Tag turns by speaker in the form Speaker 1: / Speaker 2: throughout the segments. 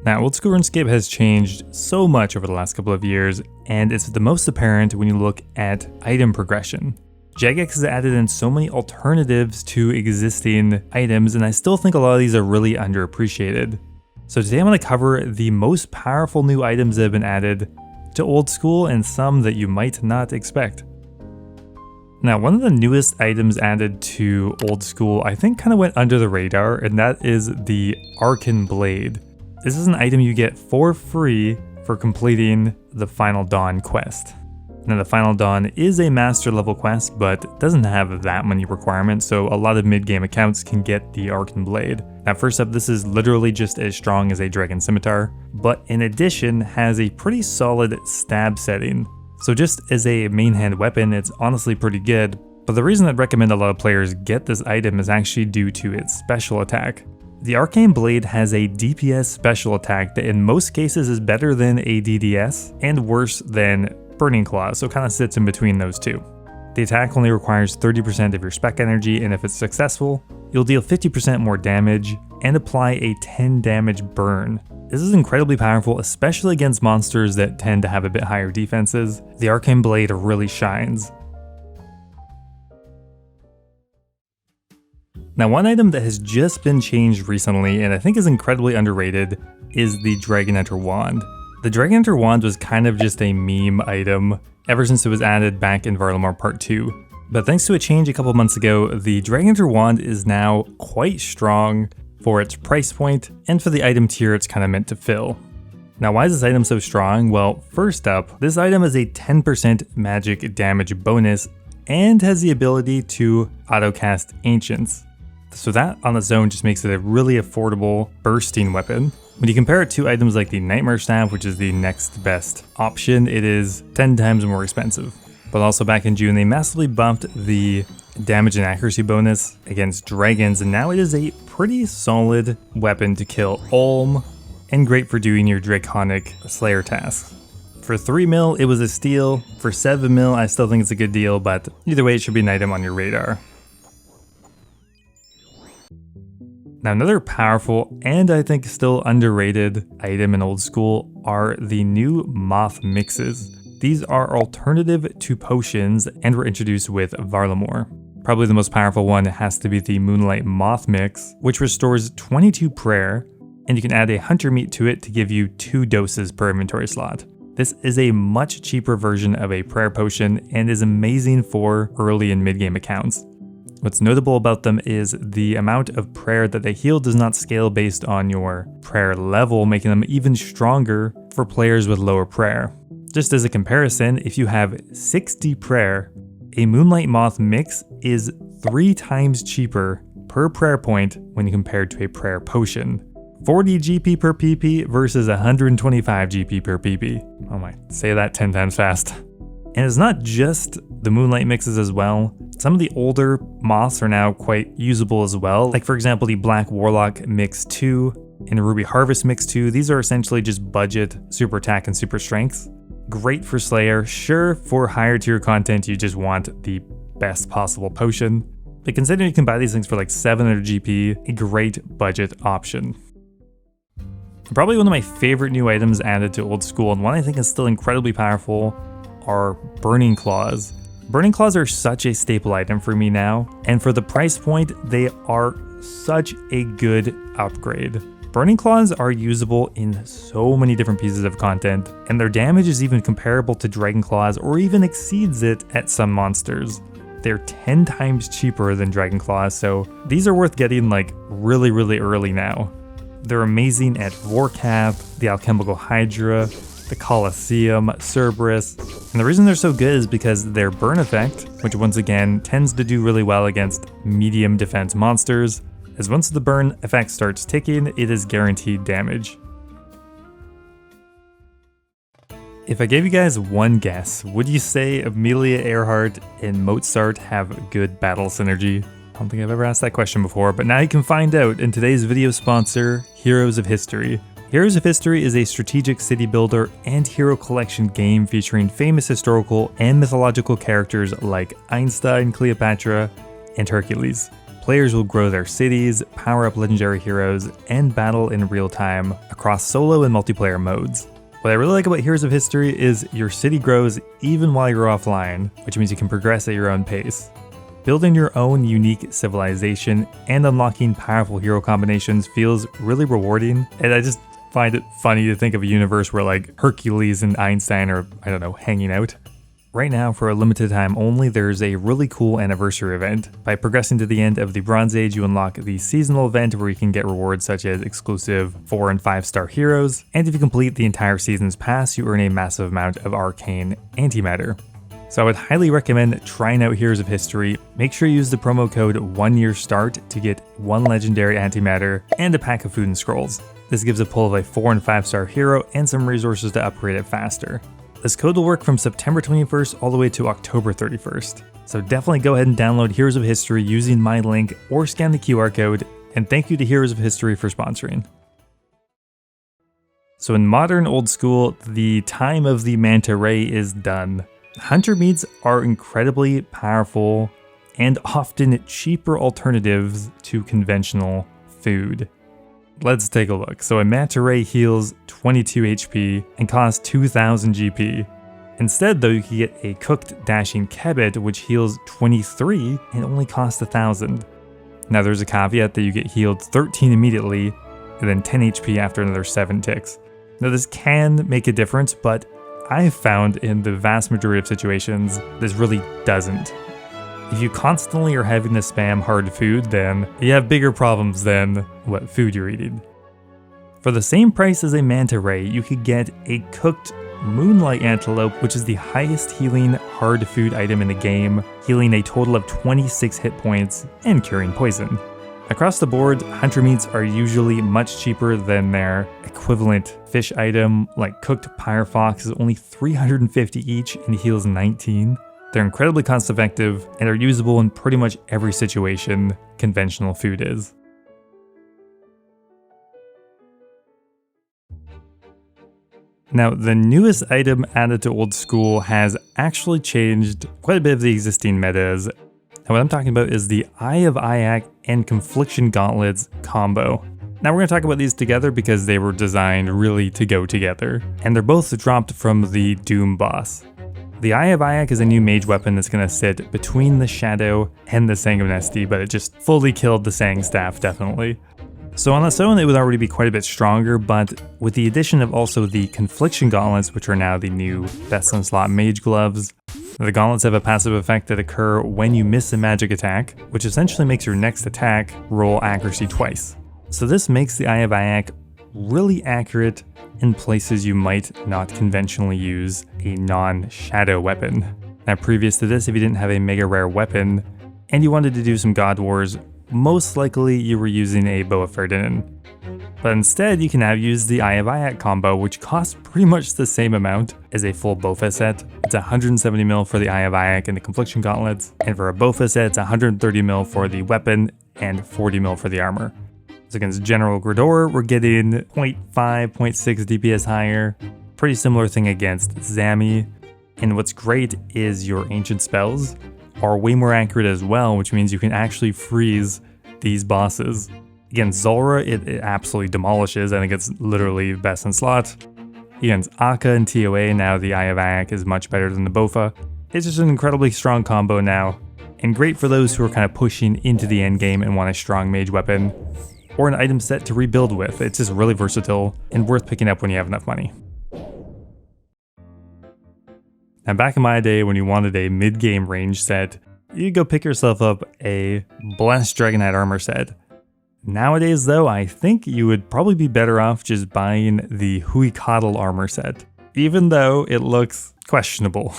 Speaker 1: Now, Oldschool Runescape has changed so much over the last couple of years, and it's the most apparent when you look at item progression. Jagex has added in so many alternatives to existing items, and I still think a lot of these are really underappreciated. So today I'm going to cover the most powerful new items that have been added to Old School and some that you might not expect. Now, one of the newest items added to Old School I think kind of went under the radar, and that is the Arcane Blade. This is an item you get for free for completing the Final Dawn quest. Now, the Final Dawn is a master level quest, but doesn't have that many requirements, so a lot of mid-game accounts can get the Arcane Blade. Now, first up, this is literally just as strong as a Dragon Scimitar, but in addition has a pretty solid stab setting. So just as a main hand weapon, it's honestly pretty good, but the reason I'd recommend a lot of players get this item is actually due to its special attack. The Arcane Blade has a DPS special attack that in most cases is better than a DDS and worse than Burning Claws, so kind of sits in between those two. The attack only requires 30% of your spec energy, and if it's successful, you'll deal 50% more damage and apply a 10 damage burn. This is incredibly powerful, especially against monsters that tend to have a bit higher defenses. The Arcane Blade really shines. Now, one item that has just been changed recently and I think is incredibly underrated is the Dragon Hunter Wand. The Dragon Hunter Wand was kind of just a meme item ever since it was added back in Varlamore Part 2. But thanks to a change a couple months ago, the Dragon Hunter Wand is now quite strong for its price point and for the item tier it's kind of meant to fill. Now, why is this item so strong? Well, first up, this item is a 10% magic damage bonus and has the ability to auto-cast Ancients. So that on its own just makes it a really affordable bursting weapon. When you compare it to items like the Nightmare Staff, which is the next best option, it is 10 times more expensive. But also back in June, they massively bumped the damage and accuracy bonus against dragons, and now it is a pretty solid weapon to kill Ulm, and great for doing your Draconic Slayer tasks. For 3 mil, it was a steal. For 7 mil, I still think it's a good deal, but either way, it should be an item on your radar. Now, another powerful and I think still underrated item in Old School are the new moth mixes. These are alternative to potions and were introduced with Varlamore. Probably the most powerful one has to be the Moonlight Moth Mix, which restores 22 prayer, and you can add a hunter meat to it to give you 2 doses per inventory slot. This is a much cheaper version of a prayer potion and is amazing for early and mid-game accounts. What's notable about them is the amount of prayer that they heal does not scale based on your prayer level, making them even stronger for players with lower prayer. Just as a comparison, if you have 60 prayer, a Moonlight Moth Mix is 3 times cheaper per prayer point when compared to a prayer potion. 40 GP per PP versus 125 GP per PP. Oh my, say that 10 times fast. And it's not just the Moonlight Mixes as well. Some of the older moths are now quite usable as well. Like for example, the Black Warlock Mix 2 and Ruby Harvest Mix 2. These are essentially just budget super attack and super strength. Great for Slayer. Sure, for higher tier content, you just want the best possible potion. But considering you can buy these things for like 700 GP, a great budget option. Probably one of my favorite new items added to Old School, and one I think is still incredibly powerful, are Burning Claws. Burning Claws are such a staple item for me now, and for the price point, they are such a good upgrade. Burning Claws are usable in so many different pieces of content, and their damage is even comparable to Dragon Claws or even exceeds it at some monsters. They're 10 times cheaper than Dragon Claws, so these are worth getting like really early now. They're amazing at Warcath, the Alchemical Hydra, the Colosseum, Cerberus, and the reason they're so good is because their burn effect, which once again tends to do really well against medium defense monsters, as once the burn effect starts ticking, it is guaranteed damage. If I gave you guys one guess, would you say Amelia Earhart and Mozart have good battle synergy? I don't think I've ever asked that question before, but now you can find out in today's video sponsor, Heroes of History. Heroes of History is a strategic city builder and hero collection game featuring famous historical and mythological characters like Einstein, Cleopatra, and Hercules. players will grow their cities, power up legendary heroes, and battle in real time across solo and multiplayer modes. What I really like about Heroes of History is your city grows even while you're offline, which means you can progress at your own pace. Building your own unique civilization and unlocking powerful hero combinations feels really rewarding, and I just find it funny to think of a universe where like Hercules and Einstein are, I don't know, hanging out. Right now, for a limited time only, there's a really cool anniversary event. By progressing to the end of the Bronze Age, you unlock the seasonal event where you can get rewards such as exclusive 4 and 5 star heroes, and if you complete the entire season's pass, you earn a massive amount of Arcane antimatter. So I would highly recommend trying out Heroes of History. Make sure you use the promo code 1YearStart to get 1 legendary antimatter and a pack of food and scrolls. This gives a pull of a 4 and 5 star hero and some resources to upgrade it faster. This code will work from September 21st all the way to October 31st. So definitely go ahead and download Heroes of History using my link or scan the QR code, and thank you to Heroes of History for sponsoring. So in modern old school, the time of the manta ray is done. Hunter meats are incredibly powerful and often cheaper alternatives to conventional food. Let's take a look. So a manta ray heals 22 HP and costs 2000 GP. Instead though, you can get a cooked dashing kebbit which heals 23 and only costs 1000. Now there's a caveat that you get healed 13 immediately and then 10 HP after another 7 ticks. Now this can make a difference, but I've found in the vast majority of situations, this really doesn't. If you constantly are having to spam hard food, then you have bigger problems than what food you're eating. For the same price as a manta ray, you could get a cooked moonlight antelope, which is the highest healing hard food item in the game, healing a total of 26 hit points and curing poison. Across the board, hunter meats are usually much cheaper than their equivalent fish item, like cooked pyre fox is only 350 each and heals 19. They're incredibly cost effective and are usable in pretty much every situation conventional food is. Now, the newest item added to Old School has actually changed quite a bit of the existing metas. And what I'm talking about is the Eye of Ajak and Confliction Gauntlets combo. Now we're going to talk about these together because they were designed really to go together, and they're both dropped from the Doom boss. The Eye of Ajak is a new mage weapon that's going to sit between the Shadow and the Sanguinesti, but it just fully killed the Sang staff, definitely. So on its own, it would already be quite a bit stronger, but with the addition of also the Confliction Gauntlets, which are now the new best in slot mage gloves, the gauntlets have a passive effect that occur when you miss a magic attack, which essentially makes your next attack roll accuracy twice. So this makes the Eye of Ajak really accurate in places you might not conventionally use a non-shadow weapon. Now previous to this, if you didn't have a mega rare weapon and you wanted to do some God Wars, most likely you were using a Boa Ferdinand. But instead, you can now use the Eye of Ajak combo, which costs pretty much the same amount as a full Bofa set. It's 170 mil for the Eye of Ajak and the Confliction Gauntlets, and for a Bofa set, it's 130 mil for the weapon and 40 mil for the armor. So against General Gridor, we're getting 0.5, 0.6 DPS higher. Pretty similar thing against Zami. And what's great is your ancient spells are way more accurate as well, which means you can actually freeze these bosses. Against Zulrah, it absolutely demolishes. I think it's literally best in slot. Against Akka and TOA, now the Eye of Ajak is much better than the Bofa. It's just an incredibly strong combo now, and great for those who are kind of pushing into the end game and want a strong mage weapon, or an item set to rebuild with. It's just really versatile and worth picking up when you have enough money. Now back in my day when you wanted a mid-game range set, you'd go pick yourself up a Blessed Dragonite armor set. Nowadays though, I think you would probably be better off just buying the Huicatl armor set, even though it looks questionable.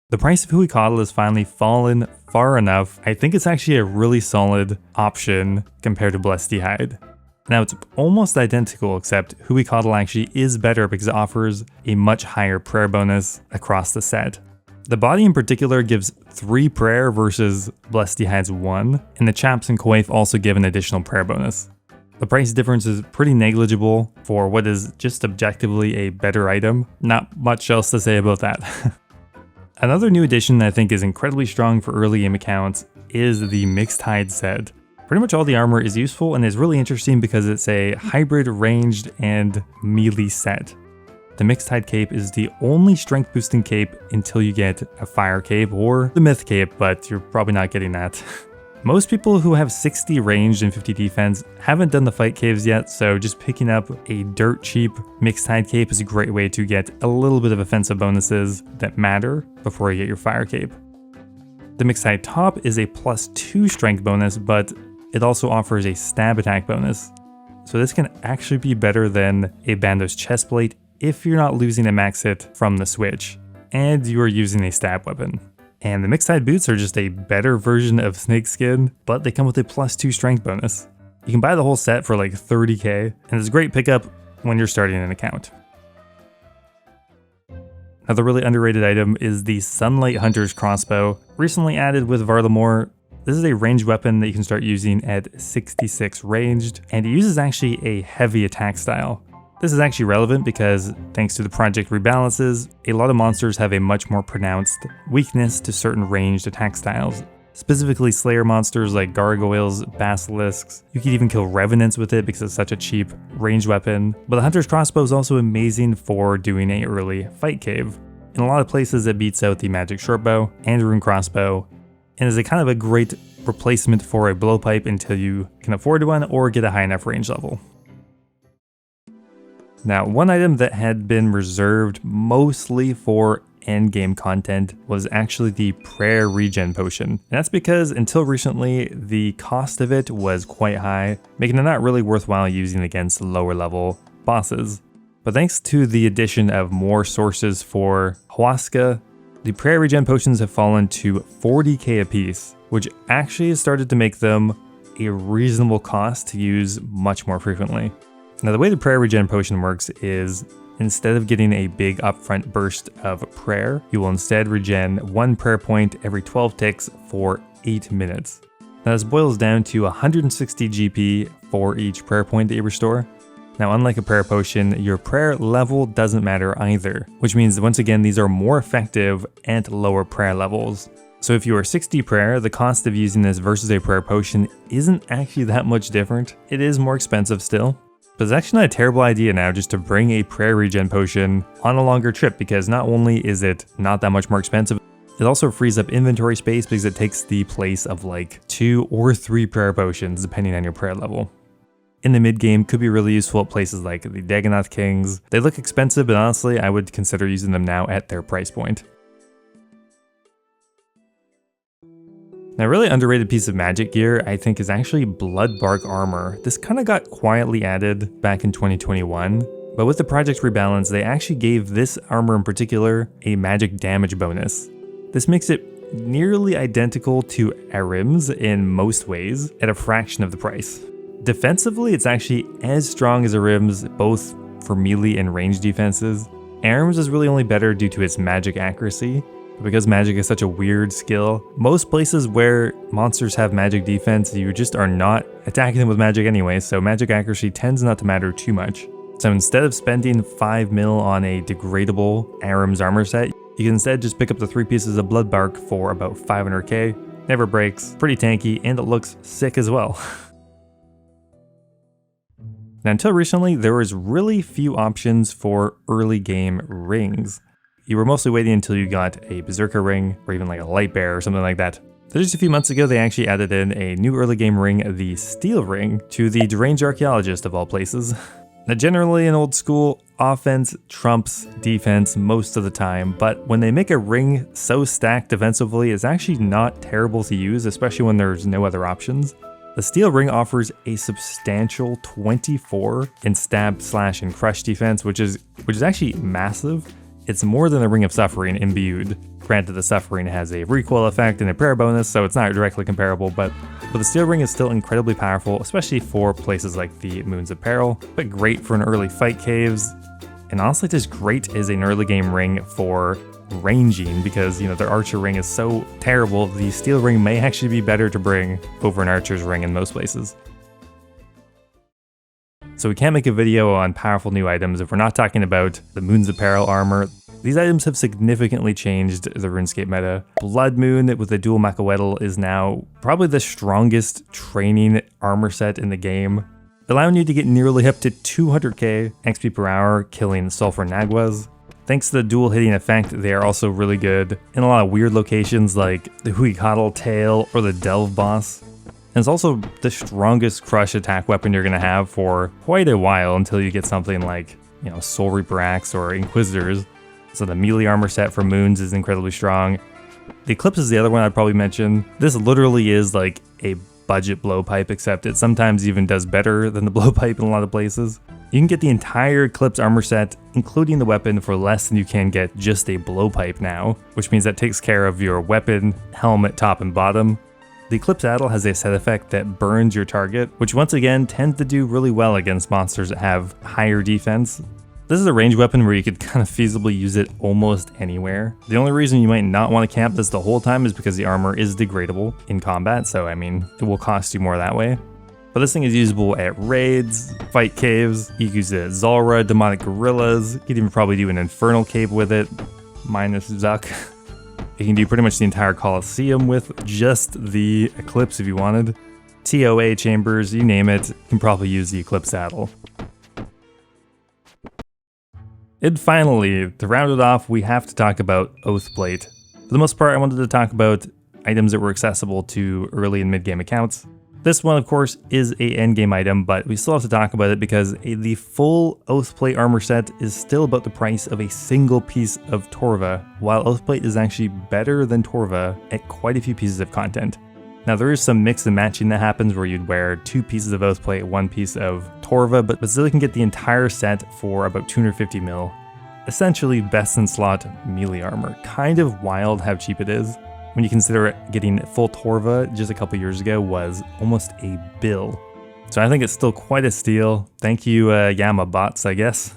Speaker 1: The price of Huicatl has finally fallen far enough. I think it's actually a really solid option compared to Blessed Hide. Now it's almost identical, except Huicatl actually is better because it offers a much higher prayer bonus across the set. The body in particular gives 3 prayer versus Blessed Hide's 1, and the chaps and coif also give an additional prayer bonus. The price difference is pretty negligible for what is just objectively a better item. Not much else to say about that. Another new addition that I think is incredibly strong for early game accounts is the Mixed Hide set. Pretty much all the armor is useful and is really interesting because it's a hybrid ranged and melee set. The Mixed Tide Cape is the only strength boosting cape until you get a Fire Cape or the Myth Cape, but you're probably not getting that. Most people who have 60 ranged and 50 defense haven't done the fight caves yet, so just picking up a dirt cheap Mixed Tide Cape is a great way to get a little bit of offensive bonuses that matter before you get your Fire Cape. The Mixed Tide Top is a +2 strength bonus, but it also offers a stab attack bonus. So this can actually be better than a Bando's chestplate if you're not losing a max hit from the switch, and you are using a stab weapon. And the Mixed Tide boots are just a better version of Snakeskin, but they come with a +2 strength bonus. You can buy the whole set for like 30k, and it's a great pickup when you're starting an account. Another really underrated item is the Sunlight Hunter's crossbow, recently added with Varlamore. This is a ranged weapon that you can start using at 66 ranged, and it uses actually a heavy attack style. This is actually relevant because, thanks to the project rebalances, a lot of monsters have a much more pronounced weakness to certain ranged attack styles. Specifically Slayer monsters like gargoyles, basilisks. You can even kill revenants with it because it's such a cheap ranged weapon. But the Hunter's Crossbow is also amazing for doing an early fight cave. In a lot of places it beats out the Magic Shortbow and Rune Crossbow, and is a kind of a great replacement for a blowpipe until you can afford one or get a high enough range level. Now, one item that had been reserved mostly for endgame content was actually the prayer regen potion. And that's because until recently, the cost of it was quite high, making it not really worthwhile using against lower level bosses. But thanks to the addition of more sources for Huasca, the prayer regen potions have fallen to 40k a piece, which actually has started to make them a reasonable cost to use much more frequently. Now, the way the prayer regen potion works is, instead of getting a big upfront burst of prayer, you will instead regen 1 prayer point every 12 ticks for 8 minutes. Now, this boils down to 160 GP for each prayer point that you restore. Now, unlike a prayer potion, your prayer level doesn't matter either, which means that once again, these are more effective at lower prayer levels. So if you are 60 prayer, the cost of using this versus a prayer potion isn't actually that much different. It is more expensive still. But it's actually not a terrible idea now just to bring a prayer regen potion on a longer trip, because not only is it not that much more expensive, it also frees up inventory space because it takes the place of like 2 or 3 prayer potions depending on your prayer level. In the mid game, could be really useful at places like the Dagonoth Kings. They look expensive, but honestly I would consider using them now at their price point. Now, a really underrated piece of magic gear, I think, is actually Bloodbark armor. This kind of got quietly added back in 2021, but with the project rebalance, they actually gave this armor in particular a magic damage bonus. This makes it nearly identical to Arim's in most ways, at a fraction of the price. Defensively, it's actually as strong as Arim's, both for melee and range defenses. Arim's is really only better due to its magic accuracy. Because magic is such a weird skill, most places where monsters have magic defense, you just are not attacking them with magic anyway, so magic accuracy tends not to matter too much. So instead of spending 5 mil on a degradable Arim's armor set, you can instead just pick up the 3 pieces of Bloodbark for about 500k, never breaks, pretty tanky, and it looks sick as well. Now, until recently, there was really few options for early game rings. You were mostly waiting until you got a Berserker ring, or even like a Light Bear or something like that. So just a few months ago, they actually added in a new early game ring, the Steel Ring, to the Deranged Archaeologist of all places. Now, generally in Old School, offense trumps defense most of the time, but when they make a ring so stacked defensively, it's actually not terrible to use, especially when there's no other options. The Steel Ring offers a substantial 24 in stab, slash, and crush defense, which is actually massive. It's more than the Ring of Suffering imbued. Granted, the Suffering has a recoil effect and a prayer bonus, so it's not directly comparable, but the Steel Ring is still incredibly powerful, especially for places like the Moon's Apparel, but great for an early fight caves, and honestly just great as an early game ring for ranging, because their Archer ring is so terrible, the Steel Ring may actually be better to bring over an Archer's ring in most places. So we can't make a video on powerful new items if we're not talking about the Moon's Apparel armor. These items have significantly changed the RuneScape meta. Blood Moon with the dual Mechawedel is now probably the strongest training armor set in the game, allowing you to get nearly up to 200k XP per hour killing Sulfur Naguas. Thanks to the dual hitting effect, they are also really good in a lot of weird locations like the Huicatl Tail or the Delve boss. And it's also the strongest crush attack weapon you're going to have for quite a while until you get something like, you know, Soul Reaper Axe or Inquisitors. So the melee armor set for Moons is incredibly strong. The Eclipse is the other one I'd probably mention. This literally is like a budget blowpipe, except it sometimes even does better than the blowpipe in a lot of places. You can get the entire Eclipse armor set, including the weapon, for less than you can get just a blowpipe now, which means that takes care of your weapon, helmet, top, and bottom. The Eclipse Saddle has a set effect that burns your target, which once again tends to do really well against monsters that have higher defense. This is a ranged weapon where you could kind of feasibly use it almost anywhere. The only reason you might not want to camp this the whole time is because the armor is degradable in combat, so I mean, it will cost you more that way. But this thing is usable at raids, fight caves, you can use it at Zulrah, demonic gorillas, you could even probably do an infernal cave with it, minus Zuck. You can do pretty much the entire Colosseum with just the Eclipse if you wanted. TOA chambers, you name it, you can probably use the Eclipse Saddle. And finally, to round it off, we have to talk about Oathplate. For the most part, I wanted to talk about items that were accessible to early and mid-game accounts. This one, of course, is a endgame item, but we still have to talk about it because the full Oathplate armor set is still about the price of a single piece of Torva, while Oathplate is actually better than Torva at quite a few pieces of content. Now there is some mix and matching that happens where you'd wear 2 pieces of Oathplate, 1 piece of Torva, but still you can get the entire set for about 250 mil. Essentially best in slot melee armor. Kind of wild how cheap it is. When you consider getting full Torva just a couple years ago was almost a bill. So I think it's still quite a steal. Thank you Yama bots, I guess.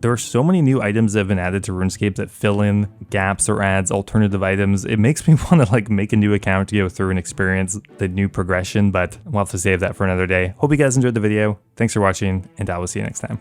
Speaker 1: There are so many new items that have been added to RuneScape that fill in gaps or adds alternative items. It makes me want to like make a new account to go through and experience the new progression, but we'll have to save that for another day. Hope you guys enjoyed the video. Thanks for watching, and I will see you next time.